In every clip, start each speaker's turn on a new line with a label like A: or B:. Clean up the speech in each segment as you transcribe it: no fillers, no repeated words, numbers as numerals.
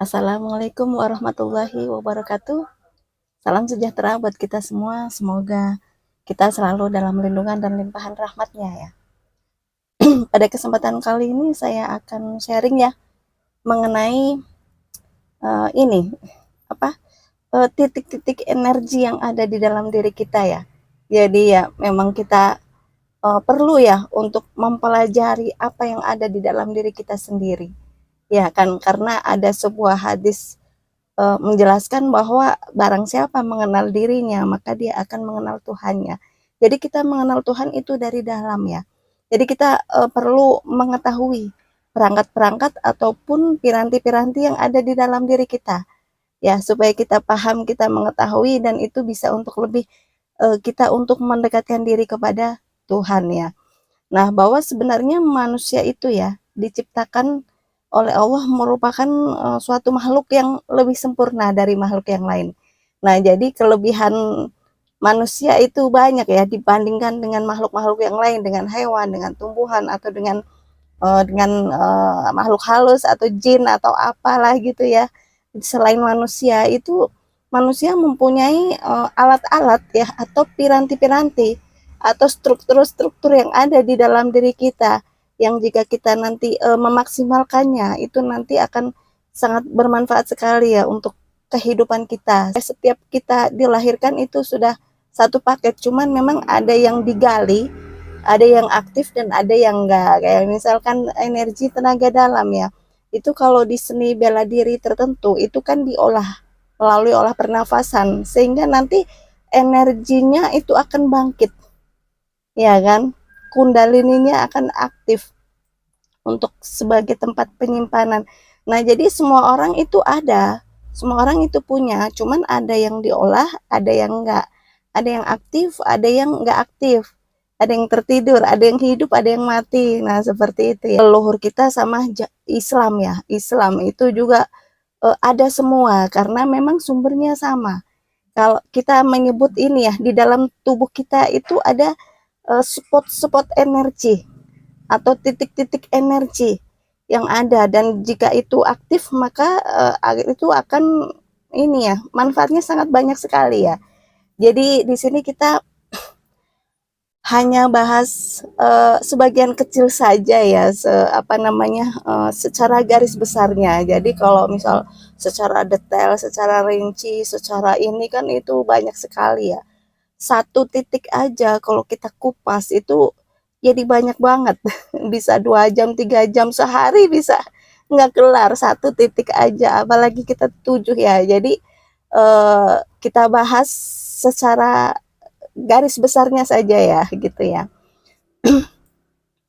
A: Assalamualaikum warahmatullahi wabarakatuh. Salam sejahtera buat kita semua. Semoga kita selalu dalam lindungan dan limpahan rahmatnya ya. Pada kesempatan kali ini saya akan sharing ya mengenai ini apa titik-titik energi yang ada di dalam diri kita ya. Jadi ya memang kita perlu ya untuk mempelajari apa yang ada di dalam diri kita sendiri. Ya kan, karena ada sebuah hadis menjelaskan bahwa barang siapa mengenal dirinya, maka dia akan mengenal Tuhannya. Jadi kita mengenal Tuhan itu dari dalam ya. Jadi kita perlu mengetahui perangkat-perangkat ataupun piranti-piranti yang ada di dalam diri kita. Ya, supaya kita paham, kita mengetahui dan itu bisa untuk lebih kita untuk mendekatkan diri kepada Tuhan ya. Nah, bahwa sebenarnya manusia itu ya diciptakan oleh Allah merupakan suatu makhluk yang lebih sempurna dari makhluk yang lain. Nah, jadi kelebihan manusia itu banyak ya dibandingkan dengan makhluk-makhluk yang lain, dengan hewan, dengan tumbuhan atau dengan makhluk halus atau jin atau apalah gitu ya. Selain manusia itu manusia mempunyai alat-alat ya atau piranti-piranti atau struktur-struktur yang ada di dalam diri kita yang jika kita nanti memaksimalkannya itu nanti akan sangat bermanfaat sekali ya untuk kehidupan kita. Setiap kita dilahirkan itu sudah satu paket, cuman memang ada yang digali, ada yang aktif dan ada yang enggak. Kayak misalkan energi tenaga dalam ya. Itu kalau di seni bela diri tertentu itu kan diolah melalui olah pernafasan sehingga nanti energinya itu akan bangkit. Ya kan? Kundalininya akan aktif untuk sebagai tempat penyimpanan. Nah, jadi semua orang itu ada, semua orang itu punya, cuman ada yang diolah, ada yang enggak, ada yang aktif, ada yang enggak aktif, ada yang tertidur, ada yang hidup, ada yang mati. Nah, seperti itu ya. Leluhur kita sama Islam ya, Islam itu juga ada semua karena memang sumbernya sama. Kalau kita menyebut ini ya, di dalam tubuh kita itu ada spot-spot energi atau titik-titik energi yang ada dan jika itu aktif maka itu akan ini ya manfaatnya sangat banyak sekali ya. Jadi di sini kita hanya bahas sebagian kecil saja ya apa namanya secara garis besarnya. Jadi kalau misal secara detail, secara rinci, secara ini kan itu banyak sekali ya. Satu titik aja kalau kita kupas itu jadi banyak banget. Bisa 2 jam, 3 jam, sehari bisa nggak kelar satu titik aja. Apalagi kita 7 ya. Jadi kita bahas secara garis besarnya saja ya gitu ya.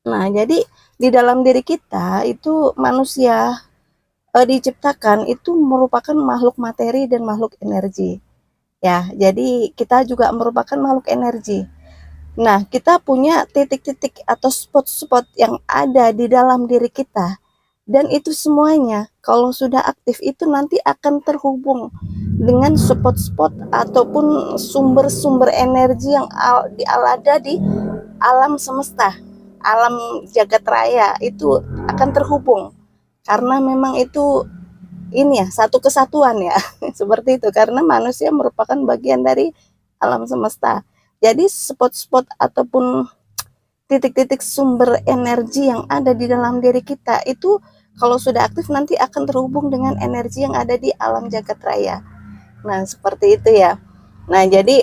A: Nah, jadi di dalam diri kita itu manusia diciptakan itu merupakan makhluk materi dan makhluk energi. Ya, jadi kita juga merupakan makhluk energi. Nah, kita punya titik-titik atau spot-spot yang ada di dalam diri kita. Dan itu semuanya kalau sudah aktif itu nanti akan terhubung dengan spot-spot ataupun sumber-sumber energi yang ada di alam semesta, alam jagat raya itu akan terhubung. Karena memang itu ini ya, satu kesatuan ya. Seperti itu karena manusia merupakan bagian dari alam semesta. Jadi spot-spot ataupun titik-titik sumber energi yang ada di dalam diri kita itu kalau sudah aktif nanti akan terhubung dengan energi yang ada di alam jagat raya. Nah, seperti itu ya. Nah, jadi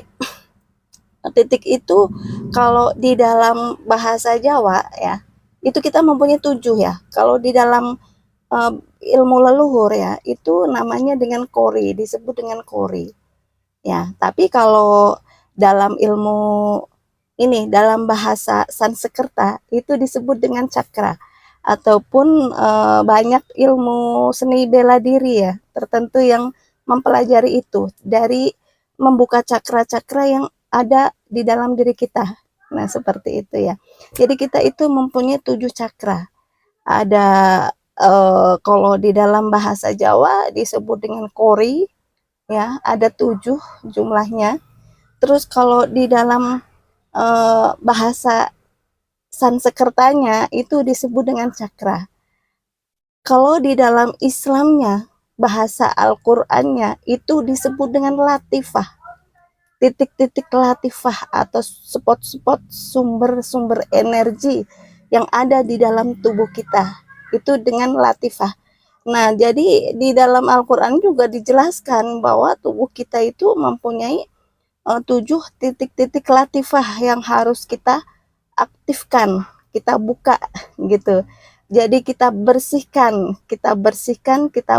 A: titik itu kalau di dalam bahasa Jawa ya, itu kita mempunyai 7 ya. Kalau di dalam ilmu leluhur ya, itu namanya dengan kori, disebut dengan kori. Ya, tapi kalau dalam ilmu ini dalam bahasa Sanskerta itu disebut dengan cakra ataupun banyak ilmu seni bela diri ya tertentu yang mempelajari itu dari membuka cakra-cakra yang ada di dalam diri kita. Nah, seperti itu ya. Jadi kita itu mempunyai 7 cakra. Ada kalau di dalam bahasa Jawa disebut dengan kori ya, ada 7 jumlahnya. Terus kalau di dalam bahasa Sanskertanya itu disebut dengan cakra. Kalau di dalam Islamnya bahasa Al-Qur'annya itu disebut dengan latifah. Titik-titik latifah atau spot-spot sumber-sumber energi yang ada di dalam tubuh kita. Itu dengan latifah. Nah, jadi di dalam Al-Qur'an juga dijelaskan bahwa tubuh kita itu mempunyai 7 titik-titik latifah yang harus kita aktifkan, kita buka gitu. Jadi kita bersihkan, kita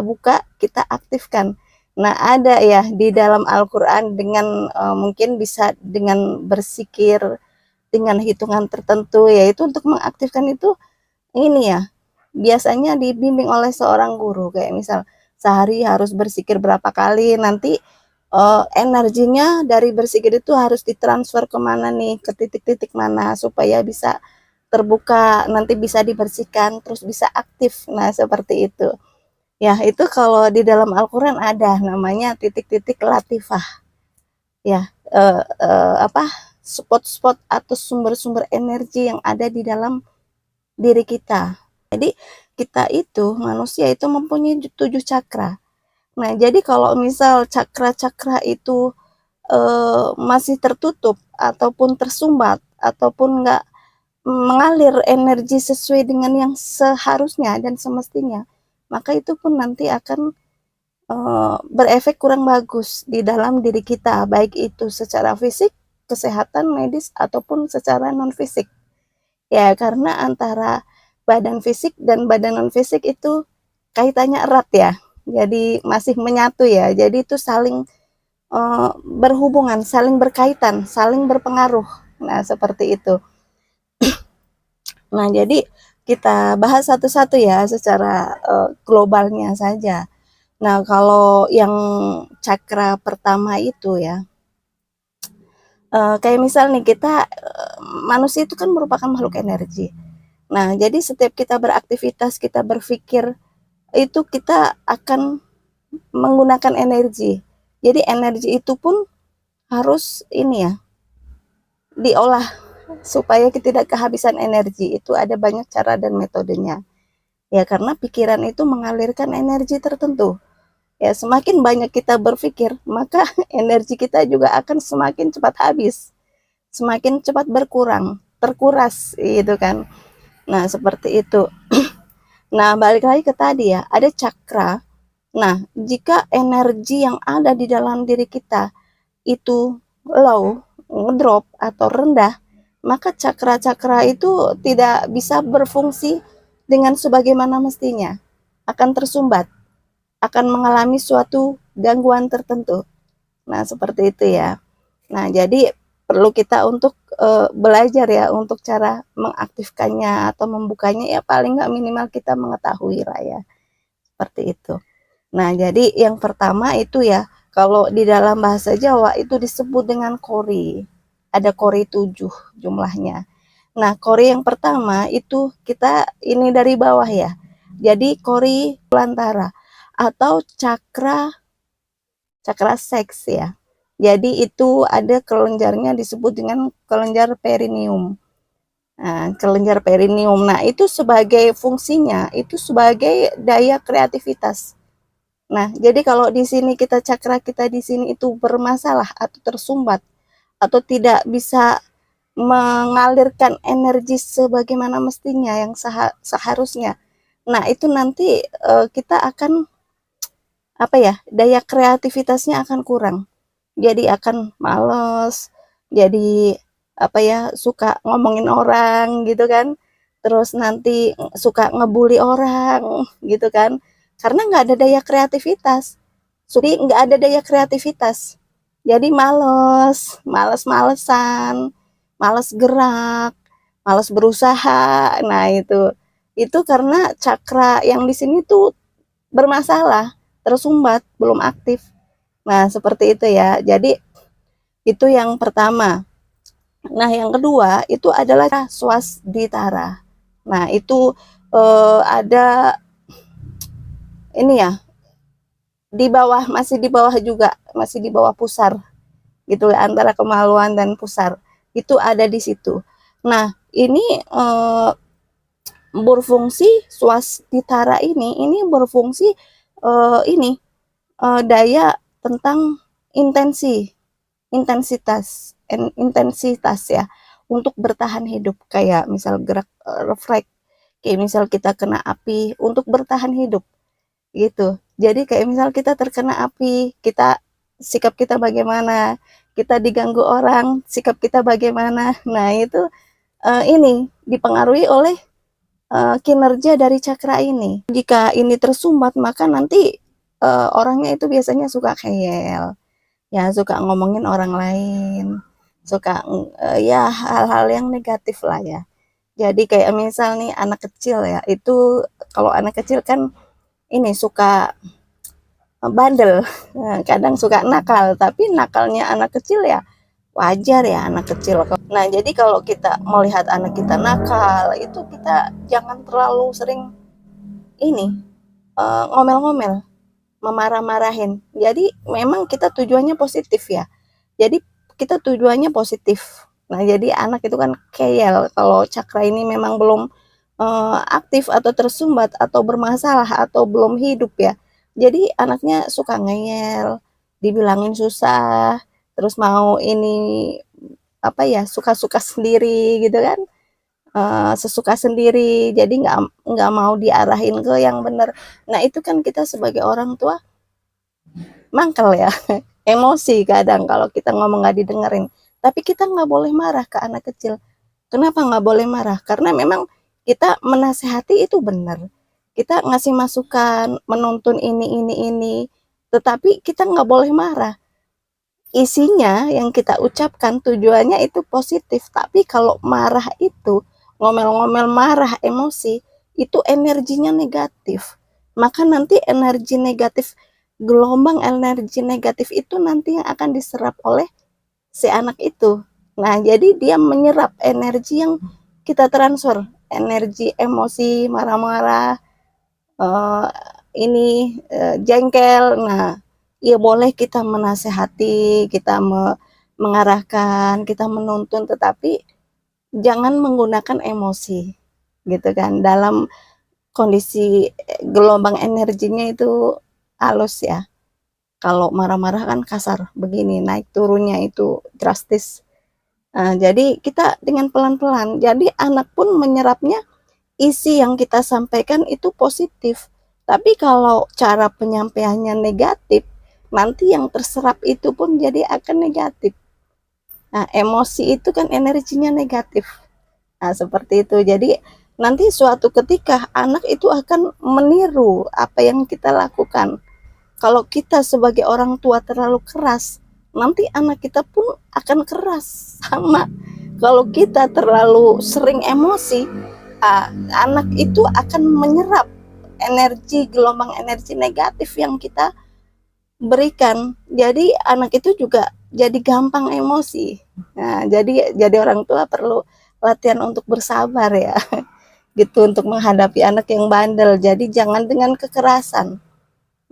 A: buka, kita aktifkan. Nah, ada ya di dalam Al-Qur'an dengan mungkin bisa dengan berzikir, dengan hitungan tertentu, yaitu untuk mengaktifkan itu ini ya, biasanya dibimbing oleh seorang guru, kayak misal sehari harus berzikir berapa kali, nanti energinya dari berzikir itu harus ditransfer kemana nih, ke titik-titik mana supaya bisa terbuka, nanti bisa dibersihkan, terus bisa aktif. Nah, seperti itu. Ya, itu kalau di dalam Al-Qur'an ada namanya titik-titik latifah. Ya, apa? Spot-spot atau sumber-sumber energi yang ada di dalam diri kita. Jadi, kita itu manusia itu mempunyai 7 cakra. Nah, jadi kalau misal cakra-cakra itu masih tertutup ataupun tersumbat ataupun nggak mengalir energi sesuai dengan yang seharusnya dan semestinya, maka itu pun nanti akan berefek kurang bagus di dalam diri kita, baik itu secara fisik, kesehatan medis ataupun secara non fisik. Ya, karena antara badan fisik dan badan non fisik itu kaitannya erat ya. Jadi masih menyatu ya. Jadi itu saling berhubungan, saling berkaitan, saling berpengaruh. Nah, seperti itu. Nah, jadi kita bahas satu-satu ya secara globalnya saja. Nah, kalau yang cakra pertama itu ya, kayak misal nih kita manusia itu kan merupakan makhluk energi. Nah, jadi setiap kita beraktivitas, kita berpikir, itu kita akan menggunakan energi. Jadi energi itu pun harus ini ya, diolah supaya kita tidak kehabisan energi. Itu ada banyak cara dan metodenya. Ya, karena pikiran itu mengalirkan energi tertentu. Ya, semakin banyak kita berpikir, maka energi kita juga akan semakin cepat habis, semakin cepat berkurang, terkuras gitu kan. Nah, seperti itu. Nah, balik lagi ke tadi ya, ada cakra. Nah, jika energi yang ada di dalam diri kita itu low, ngedrop atau rendah, maka cakra-cakra itu tidak bisa berfungsi dengan sebagaimana mestinya, akan tersumbat, akan mengalami suatu gangguan tertentu. Nah, seperti itu ya. Nah, jadi perlu kita untuk belajar ya untuk cara mengaktifkannya atau membukanya, ya paling nggak minimal kita mengetahui lah ya. Seperti itu. Nah, jadi yang pertama itu ya, kalau di dalam bahasa Jawa itu disebut dengan kori. Ada kori 7 jumlahnya. Nah, kori yang pertama itu kita ini dari bawah ya. Jadi kori belantara atau cakra seks ya. Jadi itu ada kelenjarnya disebut dengan kelenjar perineum. Nah, kelenjar perineum. Nah, itu sebagai fungsinya itu sebagai daya kreativitas. Nah, jadi kalau di sini cakra kita di sini itu bermasalah atau tersumbat atau tidak bisa mengalirkan energi sebagaimana mestinya yang seharusnya. Nah, itu nanti kita akan apa ya? Daya kreativitasnya akan kurang. Jadi akan males, jadi apa ya? Suka ngomongin orang gitu kan. Terus nanti suka ngebully orang gitu kan. Karena nggak ada daya kreativitas. Jadi nggak ada daya kreativitas. Jadi males-malesan, males gerak, males berusaha. Nah, itu karena cakra yang di sini tuh bermasalah, tersumbat, belum aktif. Nah, seperti itu ya. Jadi itu yang pertama. Nah, yang kedua itu adalah swasditara. Nah, itu ada ini ya, di bawah, masih di bawah juga, masih di bawah pusar gitu, antara kemaluan dan pusar itu ada di situ. Nah, ini berfungsi swasditara ini berfungsi ini daya tentang intensitas ya untuk bertahan hidup, kayak misal gerak refleks, kayak misal kita kena api untuk bertahan hidup gitu. Jadi kayak misal kita terkena api, sikap kita bagaimana, kita diganggu orang, sikap kita bagaimana. Nah, itu ini dipengaruhi oleh kinerja dari cakra ini. Jika ini tersumbat, maka nanti orangnya itu biasanya suka kheyel, ya suka ngomongin orang lain, suka ya hal-hal yang negatif lah ya. Jadi kayak misal nih anak kecil ya, itu kalau anak kecil kan ini suka bandel, kadang suka nakal, tapi nakalnya anak kecil ya wajar ya anak kecil. Nah, jadi kalau kita melihat anak kita nakal, itu kita jangan terlalu sering ini ngomel-ngomel, memarah-marahin. Jadi memang kita tujuannya positif ya. Jadi kita tujuannya positif. Nah, jadi anak itu kan keyel kalau cakra ini memang belum aktif atau tersumbat atau bermasalah atau belum hidup ya. Jadi anaknya suka ngeyel, dibilangin susah, terus mau ini apa ya, suka-suka sendiri gitu kan, sesuka sendiri, jadi nggak mau diarahin ke yang benar. Nah, itu kan kita sebagai orang tua mangkel ya, emosi kadang kalau kita ngomong nggak didengerin. Tapi kita nggak boleh marah ke anak kecil. Kenapa nggak boleh marah? Karena memang kita menasehati itu benar. Kita ngasih masukan, menuntun ini, tetapi kita nggak boleh marah. Isinya yang kita ucapkan tujuannya itu positif, tapi kalau marah itu, ngomel-ngomel marah, emosi, itu energinya negatif. Maka nanti gelombang energi negatif itu nanti yang akan diserap oleh si anak itu. Nah, jadi dia menyerap energi yang kita transfer, energi emosi, marah-marah, jengkel. Nah, ya boleh kita menasehati, kita mengarahkan, kita menuntun, tetapi jangan menggunakan emosi, gitu kan. Dalam kondisi gelombang energinya itu halus ya. Kalau marah-marah kan kasar, begini naik turunnya itu drastis. Jadi kita dengan pelan-pelan. Jadi anak pun menyerapnya isi yang kita sampaikan itu positif. Tapi kalau cara penyampaiannya negatif, nanti yang terserap itu pun jadi akan negatif. Nah, emosi itu kan energinya negatif. Nah, seperti itu. Jadi nanti suatu ketika anak itu akan meniru apa yang kita lakukan. Kalau kita sebagai orang tua terlalu keras, nanti anak kita pun akan keras sama. Kalau kita terlalu sering emosi, anak itu akan menyerap gelombang energi negatif yang kita berikan. Jadi anak itu juga jadi gampang emosi. Nah, jadi orang tua perlu latihan untuk bersabar ya, gitu, untuk menghadapi anak yang bandel. Jadi jangan dengan kekerasan,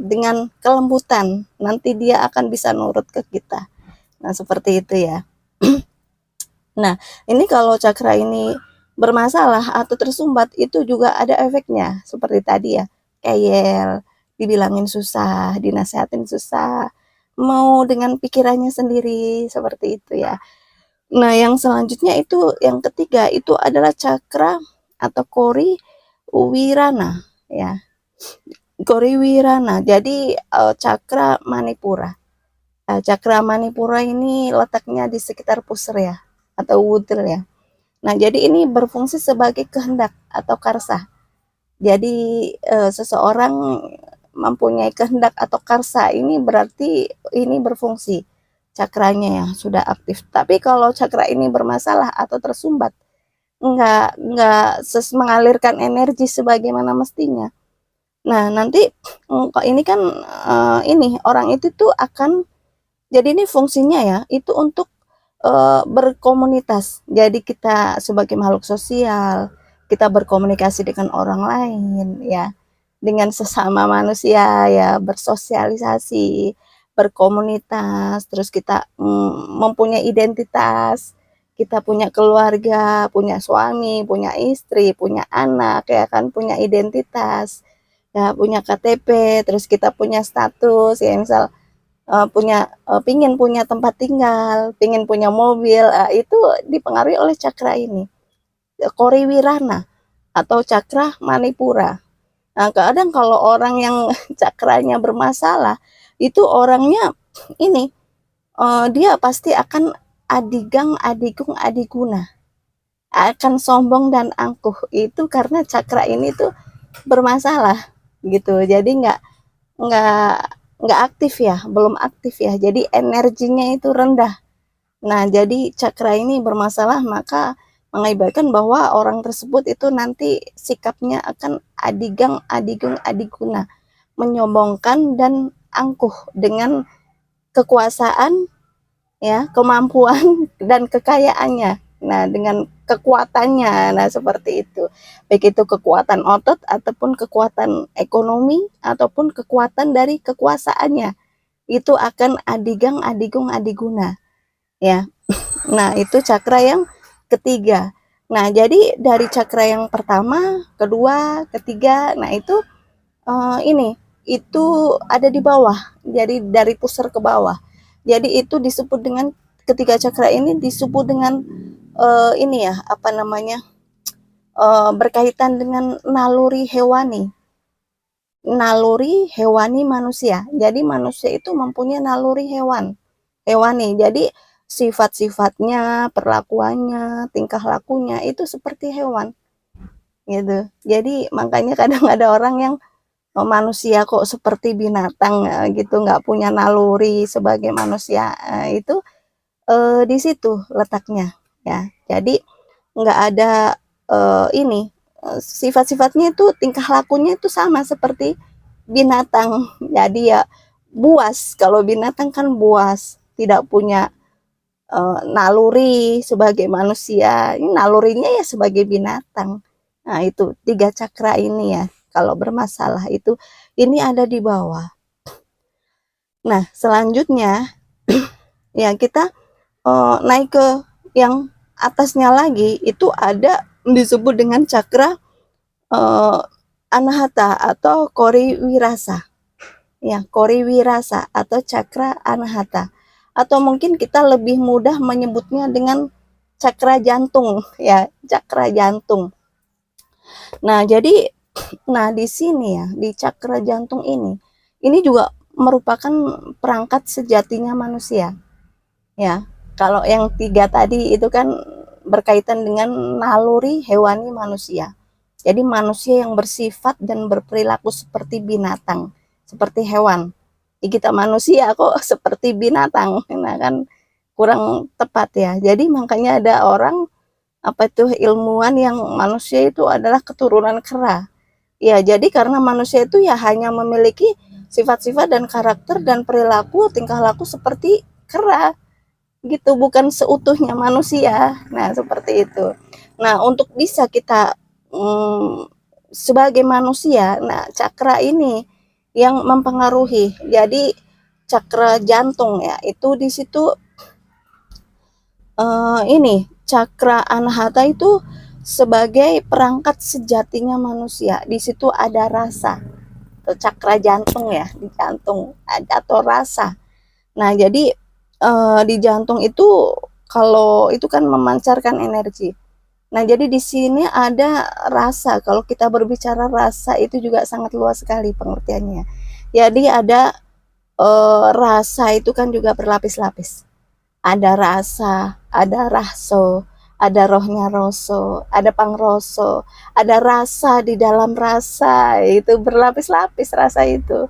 A: dengan kelembutan, nanti dia akan bisa nurut ke kita. Nah, seperti itu ya. Nah, ini kalau cakra ini bermasalah atau tersumbat, itu juga ada efeknya. Seperti tadi ya, keyel, dibilangin susah, dinasehatin susah, mau dengan pikirannya sendiri, seperti itu ya. Nah, yang selanjutnya itu, yang ketiga, itu adalah cakra atau kori wirana ya. Kori wirana, jadi cakra manipura. Cakra manipura ini letaknya di sekitar pusar ya, atau wudel ya. Nah, jadi ini berfungsi sebagai kehendak atau karsa. Jadi seseorang mempunyai kehendak atau karsa, ini berarti ini berfungsi, cakranya ya sudah aktif. Tapi kalau cakra ini bermasalah atau tersumbat, enggak mengalirkan energi sebagaimana mestinya. Nah, nanti ini kan ini orang itu tuh akan, jadi ini fungsinya ya itu untuk berkomunitas. Jadi kita sebagai makhluk sosial, kita berkomunikasi dengan orang lain ya, dengan sesama manusia ya, bersosialisasi, berkomunitas, terus kita mempunyai identitas, kita punya keluarga, punya suami, punya istri, punya anak ya kan, punya identitas. ya punya KTP, terus kita punya status, ya misal pingin punya tempat tinggal, pingin punya mobil, itu dipengaruhi oleh cakra ini, Kori Wirana atau cakra Manipura. Nah, kadang kalau orang yang cakranya bermasalah, itu orangnya ini, dia pasti akan adigang, adigung, adiguna, akan sombong dan angkuh. Itu karena cakra ini tuh bermasalah gitu. Jadi nggak nggak aktif ya, belum aktif ya. Jadi energinya itu rendah. Nah, jadi cakra ini bermasalah, maka mengakibatkan bahwa orang tersebut itu nanti sikapnya akan adigang, adigung, adiguna, menyombongkan dan angkuh dengan kekuasaan, ya, kemampuan dan kekayaannya. Nah, dengan kekuatannya, nah seperti itu. Baik itu kekuatan otot ataupun kekuatan ekonomi ataupun kekuatan dari kekuasaannya. Itu akan adigang, adigung, adiguna, ya. Nah, itu cakra yang ketiga. Nah, jadi dari cakra yang pertama, kedua, ketiga, nah itu ini itu ada di bawah. Jadi dari pusar ke bawah. Jadi itu disebut dengan ketiga cakra ini disebut dengan ini ya, apa namanya? Berkaitan dengan naluri hewani. Naluri hewani manusia. Jadi manusia itu mempunyai naluri hewani. Jadi sifat-sifatnya, perlakuannya, tingkah lakunya itu seperti hewan gitu. Jadi makanya kadang ada orang yang manusia kok seperti binatang gitu, nggak punya naluri sebagai manusia. Itu di situ letaknya ya. Jadi nggak ada ini sifat-sifatnya itu, tingkah lakunya itu sama seperti binatang. Jadi ya buas, kalau binatang kan buas, tidak punya naluri sebagai manusia. Ini nalurinya ya sebagai binatang. Nah, itu tiga cakra ini ya, kalau bermasalah itu ini ada di bawah. Nah, selanjutnya ya kita naik ke yang atasnya lagi, itu ada disebut dengan cakra Anahata atau Kori Wirasa. Ya, Kori Wirasa atau cakra Anahata. Atau mungkin kita lebih mudah menyebutnya dengan cakra jantung, ya, cakra jantung. Nah, jadi di sini ya, di cakra jantung ini juga merupakan perangkat sejatinya manusia. Ya, kalau yang tiga tadi itu kan berkaitan dengan naluri hewani manusia. Jadi manusia yang bersifat dan berperilaku seperti binatang, seperti hewan. Kita manusia kok seperti binatang, nah kan kurang tepat ya. Jadi makanya ada orang apa itu ilmuwan yang manusia itu adalah keturunan kera. Ya, jadi karena manusia itu ya hanya memiliki sifat-sifat dan karakter dan perilaku tingkah laku seperti kera gitu, bukan seutuhnya manusia. Nah, seperti itu. Nah, untuk bisa kita sebagai manusia, nah cakra ini yang mempengaruhi. Jadi cakra jantung ya, itu di situ ini cakra Anahata itu sebagai perangkat sejatinya manusia. Di situ ada rasa. Atau cakra jantung ya, di jantung ada atau rasa. Nah, jadi di jantung itu kalau itu kan memancarkan energi. Nah, jadi di sini ada rasa. Kalau kita berbicara rasa itu juga sangat luas sekali pengertiannya. Jadi ada rasa itu kan juga berlapis-lapis. Ada rasa, ada raso, ada rohnya roso, ada pangroso, ada rasa di dalam rasa, itu berlapis-lapis rasa itu.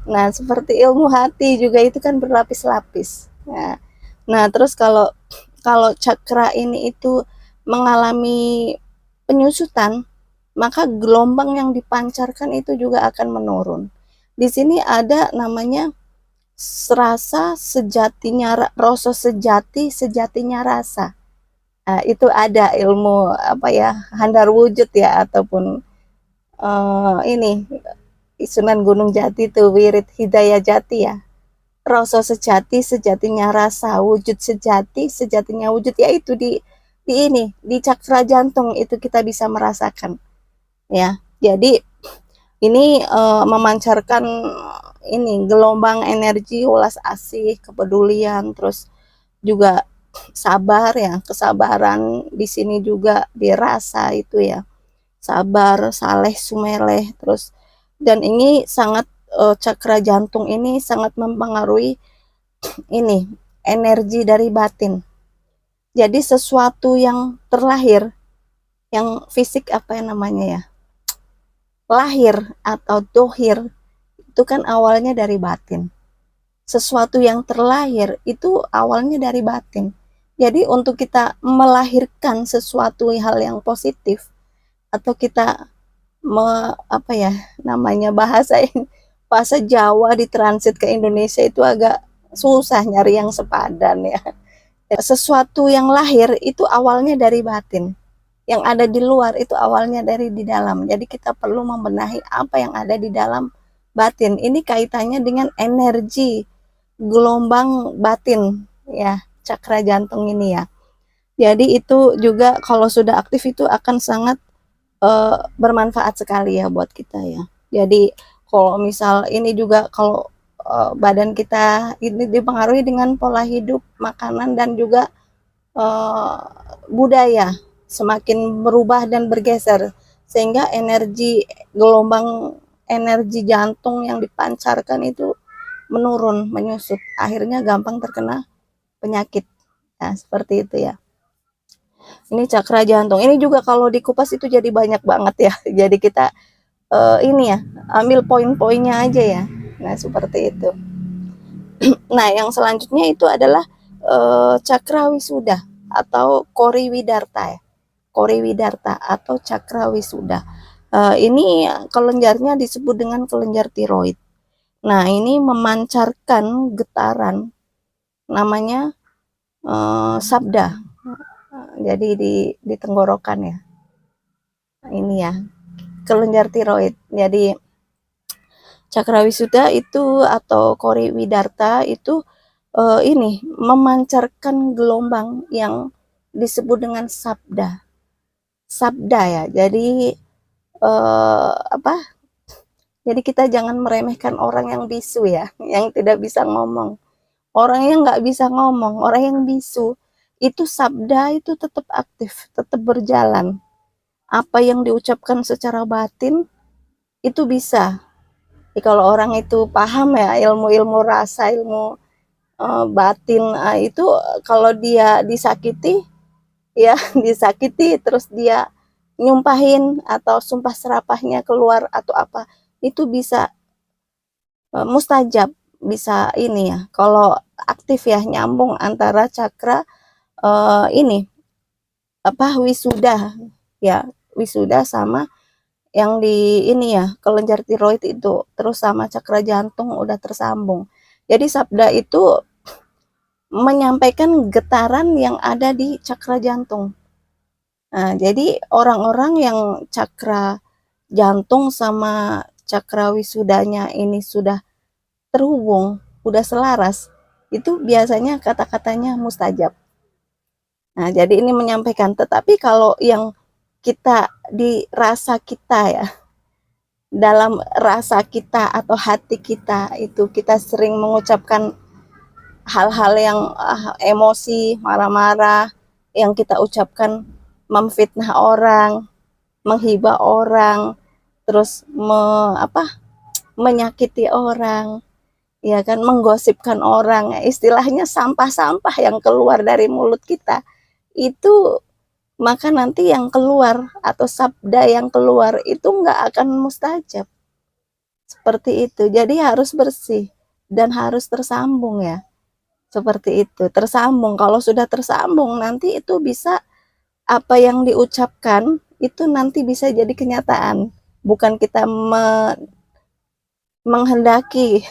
A: Nah, seperti ilmu hati juga itu kan berlapis-lapis. Nah, terus kalau kalau cakra ini itu mengalami penyusutan, maka gelombang yang dipancarkan itu juga akan menurun. Di sini ada namanya rasa sejatinya, rasa sejati, sejatinya rasa. Nah, itu ada ilmu apa ya, handar wujud ya, ataupun ini Sunan Gunung Jati itu wirid hidayah jati ya. Rasa sejati, sejatinya rasa, wujud sejati, sejatinya wujud, yaitu di ini di cakra jantung itu kita bisa merasakan ya. Jadi Ini memancarkan ini gelombang energi ulas asih, kepedulian, terus juga sabar ya, kesabaran di sini juga dirasa itu ya. Sabar, saleh, sumeleh, terus dan ini sangat cakra jantung ini sangat mempengaruhi ini energi dari batin. Jadi sesuatu yang terlahir, yang fisik apa yang namanya ya, lahir atau dohir itu kan awalnya dari batin. Sesuatu yang terlahir itu awalnya dari batin. Jadi untuk kita melahirkan sesuatu hal yang positif atau kita apa ya namanya bahasa Jawa ditransit ke Indonesia itu agak susah nyari yang sepadan ya. Sesuatu yang lahir itu awalnya dari batin. Yang ada di luar itu awalnya dari di dalam. Jadi kita perlu membenahi apa yang ada di dalam batin. Ini kaitannya dengan energi gelombang batin ya, cakra jantung ini ya. Jadi itu juga kalau sudah aktif itu akan sangat bermanfaat sekali ya buat kita ya. Jadi kalau misal ini juga kalau badan kita ini dipengaruhi dengan pola hidup, makanan dan juga budaya semakin berubah dan bergeser sehingga gelombang energi jantung yang dipancarkan itu menurun, menyusut, akhirnya gampang terkena penyakit. Nah, seperti itu ya. Ini cakra jantung. Ini juga kalau dikupas itu jadi banyak banget ya. Jadi kita ini ya, ambil poin-poinnya aja ya. Nah, seperti itu. Nah, yang selanjutnya itu adalah cakra wisuda atau kori widarta ya. Kori widarta atau cakra wisuda. Ini kelenjarnya disebut dengan kelenjar tiroid. Nah, ini memancarkan getaran namanya sabda. Jadi di tenggorokan ya. Ini ya, kelenjar tiroid. Jadi cakra wisuda itu atau kori widarta itu ini memancarkan gelombang yang disebut dengan sabda. Sabda ya. Jadi apa? Jadi kita jangan meremehkan orang yang bisu ya, yang tidak bisa ngomong. Orang yang nggak bisa ngomong, orang yang bisu, itu sabda itu tetap aktif, tetap berjalan. Apa yang diucapkan secara batin itu bisa. Jadi kalau orang itu paham ya ilmu-ilmu rasa, ilmu batin itu kalau dia disakiti ya disakiti terus dia nyumpahin atau sumpah serapahnya keluar atau apa itu bisa mustajab, bisa ini ya kalau aktif ya nyambung antara cakra ini apa wisuda ya, wisuda sama yang di ini ya kelenjar tiroid itu terus sama cakra jantung udah tersambung. Jadi sabda itu menyampaikan getaran yang ada di cakra jantung. Nah, jadi orang-orang yang cakra jantung sama cakra wisudanya ini sudah terhubung, udah selaras, itu biasanya kata-katanya mustajab. Nah, jadi ini menyampaikan, tetapi kalau yang kita dirasa kita ya, dalam rasa kita atau hati kita itu kita sering mengucapkan hal-hal yang emosi, marah-marah, yang kita ucapkan memfitnah orang, menghibah orang, terus menyakiti orang, ya kan, menggosipkan orang, istilahnya sampah-sampah yang keluar dari mulut kita itu, maka nanti yang keluar atau sabda yang keluar itu nggak akan mustajab. Seperti itu. Jadi harus bersih dan harus tersambung ya. Seperti itu, tersambung. Kalau sudah tersambung nanti itu bisa apa yang diucapkan itu nanti bisa jadi kenyataan. Bukan kita menghendaki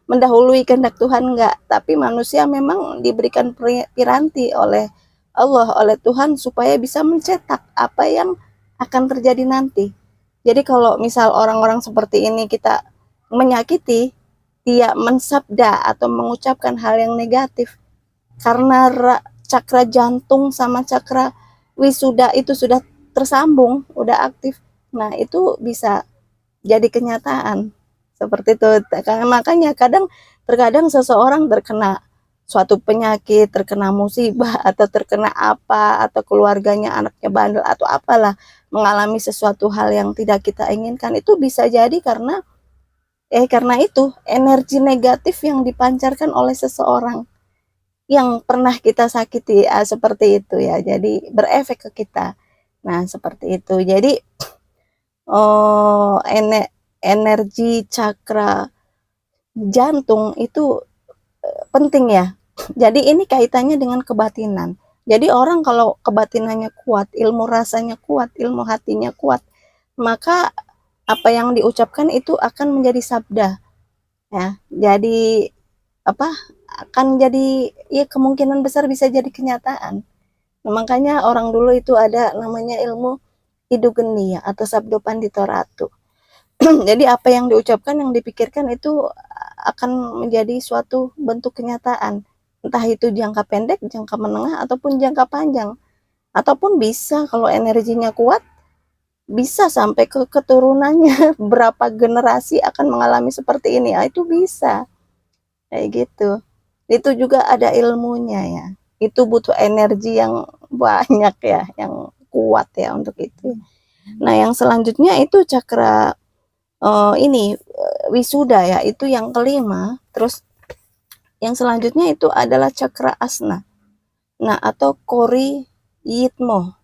A: mendahului kehendak Tuhan enggak, tapi manusia memang diberikan piranti oleh Allah, oleh Tuhan supaya bisa mencetak apa yang akan terjadi nanti. Jadi kalau misal orang-orang seperti ini kita menyakiti, dia mensabda atau mengucapkan hal yang negatif karena cakra jantung sama cakra wisuda itu sudah tersambung, udah aktif. Nah, itu bisa jadi kenyataan. Seperti itu. Makanya terkadang seseorang terkena suatu penyakit, terkena musibah, atau terkena apa, atau keluarganya anaknya bandel, atau apalah, mengalami sesuatu hal yang tidak kita inginkan, itu bisa jadi karena itu energi negatif yang dipancarkan oleh seseorang yang pernah kita sakiti, seperti itu ya. Jadi berefek ke kita. Nah, seperti itu. Jadi energi cakra jantung itu penting ya. Jadi ini kaitannya dengan kebatinan. Jadi orang kalau kebatinannya kuat, ilmu rasanya kuat, ilmu hatinya kuat, maka apa yang diucapkan itu akan menjadi sabda ya. Jadi apa, akan jadi ya, kemungkinan besar bisa jadi kenyataan. Nah, makanya orang dulu itu ada namanya ilmu hidu geni ya, atau sabdo pandito ratu. Jadi apa yang diucapkan, yang dipikirkan itu akan menjadi suatu bentuk kenyataan. Entah itu jangka pendek, jangka menengah, ataupun jangka panjang. Ataupun bisa kalau energinya kuat, bisa sampai ke keturunannya. Berapa generasi akan mengalami seperti ini. Itu bisa. Kayak gitu. Itu juga ada ilmunya ya. Itu butuh energi yang banyak ya, yang kuat ya untuk itu. Nah, yang selanjutnya itu cakra ini wisuda ya, itu yang kelima. Terus yang selanjutnya itu adalah cakra asna. Nah, atau kori yitmo.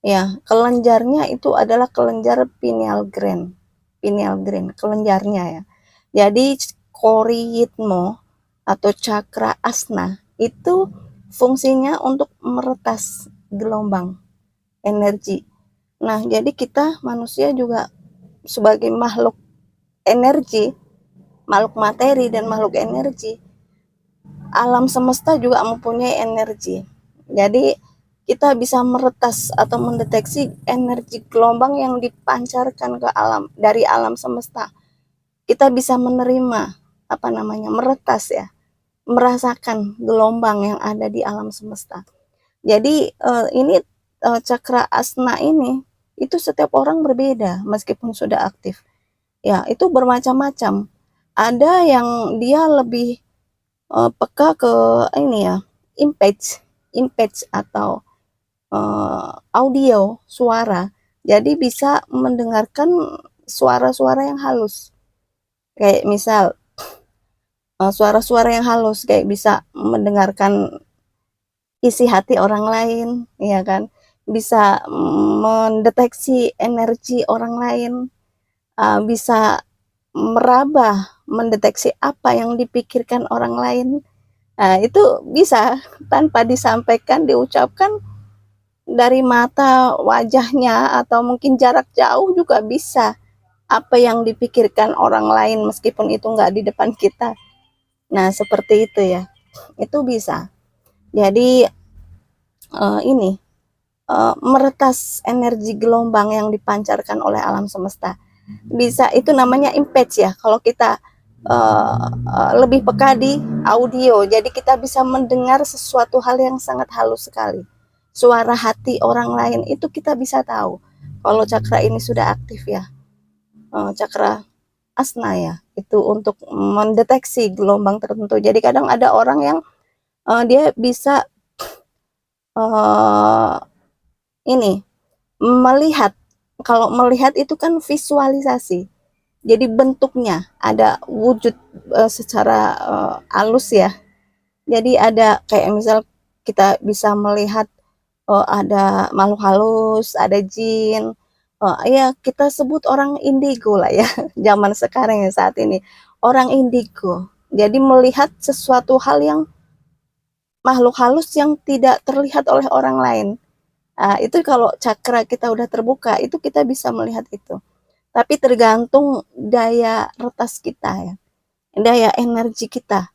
A: Ya, kelenjarnya itu adalah kelenjar pineal gland. Pineal gland, kelenjarnya ya. Jadi kori yitmo atau cakra asna itu fungsinya untuk meretas gelombang energi. Nah, jadi kita manusia juga sebagai makhluk energi, makhluk materi dan makhluk energi, alam semesta juga mempunyai energi. Jadi kita bisa meretas atau mendeteksi energi gelombang yang dipancarkan ke alam, dari alam semesta. Kita bisa menerima, meretas ya, merasakan gelombang yang ada di alam semesta. Jadi ini cakra asna ini itu setiap orang berbeda meskipun sudah aktif. Ya, itu bermacam-macam. Ada yang dia lebih peka ke ini ya, impage atau audio, suara. Jadi bisa mendengarkan suara-suara yang halus. Kayak misal suara-suara yang halus, kayak bisa mendengarkan isi hati orang lain, ya kan? Bisa mendeteksi energi orang lain, bisa meraba, mendeteksi apa yang dipikirkan orang lain. Nah, itu bisa tanpa disampaikan, diucapkan, dari mata wajahnya atau mungkin jarak jauh juga bisa apa yang dipikirkan orang lain meskipun itu nggak di depan kita. Nah, seperti itu ya. Itu bisa. Jadi ini meretas energi gelombang yang dipancarkan oleh alam semesta. Bisa, itu namanya impage ya. Kalau kita lebih peka di audio, jadi kita bisa mendengar sesuatu hal yang sangat halus sekali. Suara hati orang lain itu kita bisa tahu kalau cakra ini sudah aktif ya. Cakra asna ya, itu untuk mendeteksi gelombang tertentu. Jadi kadang ada orang yang dia bisa ini melihat. Kalau melihat itu kan visualisasi. Jadi bentuknya ada wujud secara halus ya. Jadi ada kayak misal kita bisa melihat ada makhluk halus, ada jin. Ya kita sebut orang indigo lah ya. Zaman sekarang ya, saat ini orang indigo. Jadi melihat sesuatu hal yang makhluk halus yang tidak terlihat oleh orang lain. Itu kalau cakra kita udah terbuka, itu kita bisa melihat itu. Tapi tergantung daya retas kita ya, daya energi kita.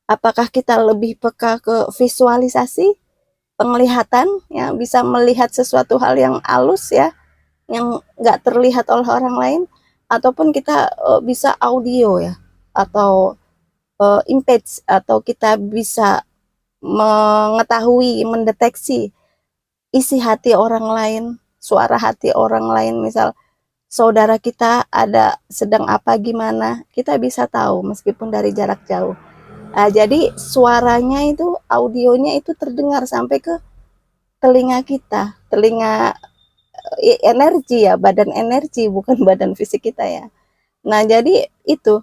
A: Apakah kita lebih peka ke visualisasi, penglihatan, ya, bisa melihat sesuatu hal yang halus ya, yang nggak terlihat oleh orang lain, ataupun kita bisa audio ya, atau image, atau kita bisa mengetahui, mendeteksi isi hati orang lain, suara hati orang lain. Misal saudara kita ada sedang apa gimana, kita bisa tahu meskipun dari jarak jauh. Nah, jadi suaranya itu, audionya itu terdengar sampai ke telinga kita, telinga energi ya, badan energi, bukan badan fisik kita ya. Nah, jadi itu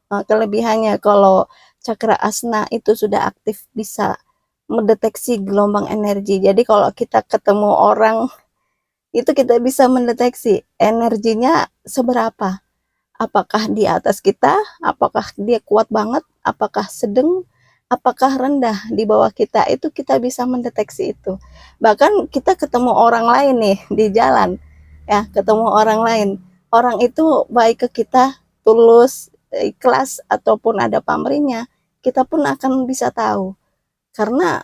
A: kelebihannya kalau cakra asna itu sudah aktif, bisa mendeteksi gelombang energi. Jadi kalau kita ketemu orang itu kita bisa mendeteksi energinya seberapa. Apakah di atas kita, apakah dia kuat banget, apakah sedang, apakah rendah di bawah kita, itu kita bisa mendeteksi itu. Bahkan kita ketemu orang lain nih di jalan, ya ketemu orang lain, orang itu baik ke kita, tulus, ikhlas, ataupun ada pamrihnya, kita pun akan bisa tahu. Karena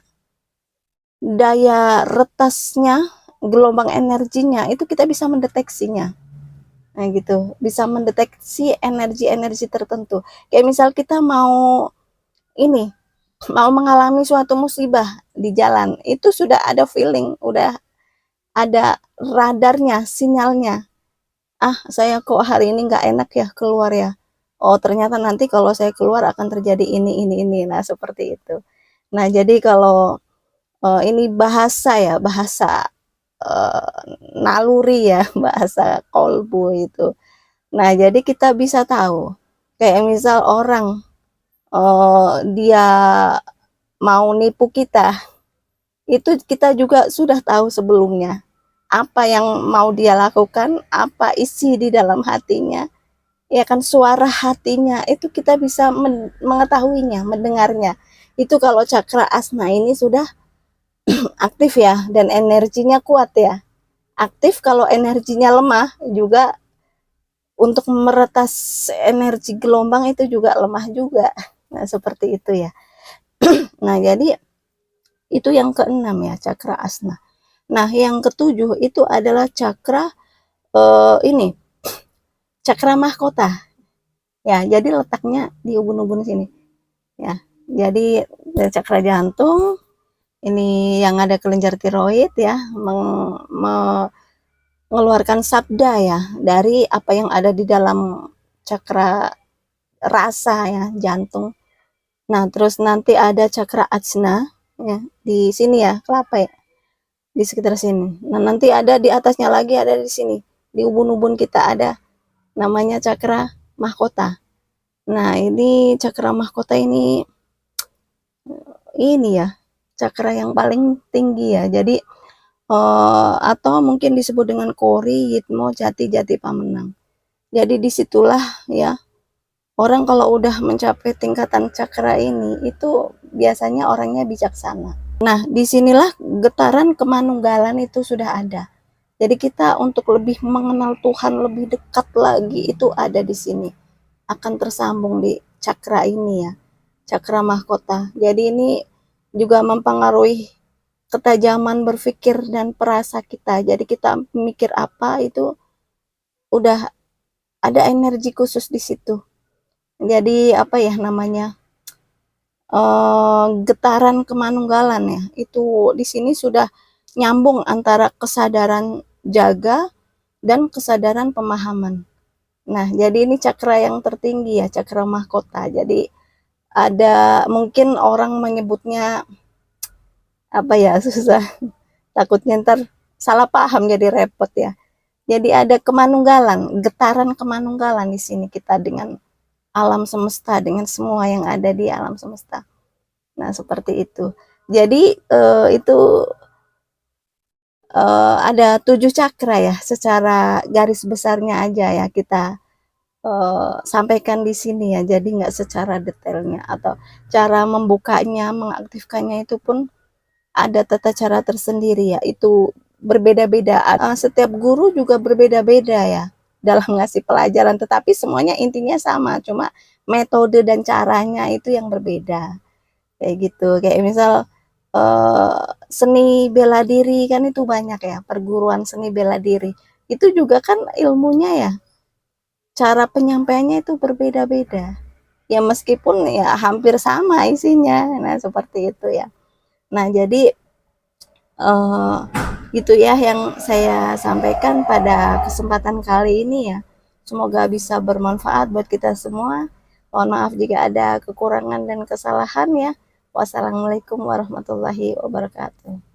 A: daya retasnya, gelombang energinya, itu kita bisa mendeteksinya. Nah gitu, bisa mendeteksi energi-energi tertentu. Kayak misal kita mau mengalami suatu musibah di jalan, itu sudah ada feeling, udah ada radarnya, sinyalnya. Ah, saya kok hari ini nggak enak ya keluar ya. Oh, ternyata nanti kalau saya keluar akan terjadi ini. Nah, seperti itu. Nah, jadi kalau ini bahasa ya, bahasa naluri ya, bahasa kolbu itu. Nah, jadi kita bisa tahu, kayak misal orang dia mau nipu kita, itu kita juga sudah tahu sebelumnya apa yang mau dia lakukan, apa isi di dalam hatinya, ya kan, suara hatinya itu kita bisa mengetahuinya, mendengarnya. Itu kalau cakra asna ini sudah aktif ya, dan energinya kuat ya. Aktif, kalau energinya lemah juga untuk meretas energi gelombang itu juga lemah juga. Nah, seperti itu ya. Nah, jadi itu yang keenam ya, cakra asna. Nah, yang ketujuh itu adalah cakra ini, cakra mahkota. Ya, jadi letaknya di ubun-ubun sini. Ya, jadi dari cakra jantung, ini yang ada kelenjar tiroid ya, mengeluarkan sabda ya dari apa yang ada di dalam cakra rasa ya, jantung. Nah, terus nanti ada cakra ajna ya di sini ya, kelapa ya, di sekitar sini. Nah, nanti ada di atasnya lagi, ada di sini. Di ubun-ubun kita ada namanya cakra mahkota. Nah, ini cakra mahkota ini ya, cakra yang paling tinggi ya. Jadi atau mungkin disebut dengan kori, yitmo, jati, jati pamenang. Jadi disitulah ya, orang kalau udah mencapai tingkatan cakra ini, itu biasanya orangnya bijaksana. Nah, disinilah getaran kemanunggalan itu sudah ada. Jadi kita untuk lebih mengenal Tuhan lebih dekat lagi itu ada di sini. Akan tersambung di cakra ini ya, cakra mahkota. Jadi ini juga mempengaruhi ketajaman berpikir dan perasa kita. Jadi kita mikir apa itu udah ada energi khusus di situ. Jadi apa ya namanya, getaran kemanunggalan ya, itu di sini sudah nyambung antara kesadaran jaga dan kesadaran pemahaman. Nah, jadi ini cakra yang tertinggi ya, cakra mahkota. Jadi ada mungkin orang menyebutnya apa ya, susah, takutnya ntar salah paham jadi repot ya. Jadi ada kemanunggalan, getaran kemanunggalan di sini kita dengan alam semesta, dengan semua yang ada di alam semesta. Nah, seperti itu. Jadi itu ada 7 cakra ya, secara garis besarnya aja ya kita sampaikan di sini ya. Jadi nggak secara detailnya, atau cara membukanya, mengaktifkannya itu pun ada tata cara tersendiri ya. Itu berbeda-beda. Setiap guru juga berbeda-beda ya dalam ngasih pelajaran, tetapi semuanya intinya sama, cuma metode dan caranya itu yang berbeda. Kayak gitu. Kayak misal seni bela diri kan itu banyak ya, perguruan seni bela diri. Itu juga kan ilmunya ya, cara penyampaiannya itu berbeda-beda. Ya meskipun ya hampir sama isinya. Nah, seperti itu ya. Nah, jadi Gitu ya yang saya sampaikan pada kesempatan kali ini ya. Semoga bisa bermanfaat buat kita semua. Mohon maaf jika ada kekurangan dan kesalahan ya. Wassalamualaikum warahmatullahi wabarakatuh.